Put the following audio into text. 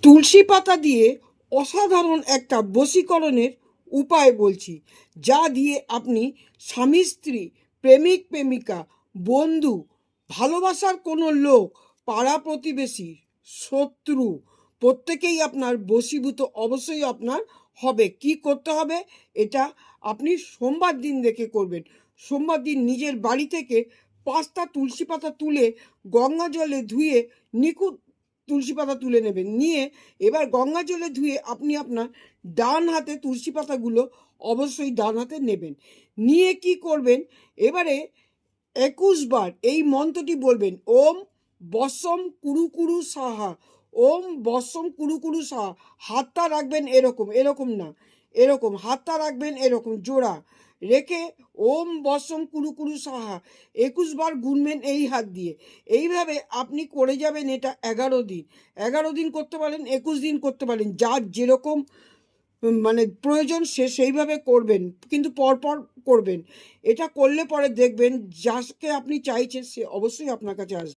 তুলসী পাতা দিয়ে অসাধারণ একটা বশীকরণের উপায় বলছি, যা দিয়ে আপনি স্বামী স্ত্রী, প্রেমিক প্রেমিকা, বন্ধু, ভালোবাসার কোনো লোক, পাড়া প্রতিবেশী, শত্রু, প্রত্যেকেই আপনার বশীভূত অবশ্যই আপনার হবে। কি করতে হবে? এটা আপনি সোমবার দিন দেখে করবেন। সোমবার দিন নিজের বাড়ি থেকে 5টা তুলসী পাতা তুলে গঙ্গা জলে ধুয়ে, নিখুঁত তুলসী পাতা তুলে নেবেন। নিয়ে এবার গঙ্গা জলে ধুয়ে আপনি আপনার ডান হাতে তুলসী পাতাগুলো অবশ্যই ডান হাতে নেবেন। নিয়ে কি করবেন? এবারে 21 বার এই মন্ত্রটি বলবেন, ওম বসম কুরু কুরু সাহা, ওম বসম কুরু কুরু সাহা। হাতটা রাখবেন এরকম, এরকম না, এরকম হাতটা রাখবেন এরকম জোড়া রেখে ওম বসম কুরু কুরু সাহা 21 বার গুনবেন এই হাত দিয়ে। এইভাবে আপনি করে যাবেন এটা 11 দিন। 11 দিন করতে পারেন, 21 দিন করতে পারেন, যার যেরকম মানে প্রয়োজন সে সেইভাবে করবেন, কিন্তু পরপর করবেন। এটা করলে পরে দেখবেন যাকে আপনি চাইছেন সে অবশ্যই আপনার কাছে আসবে।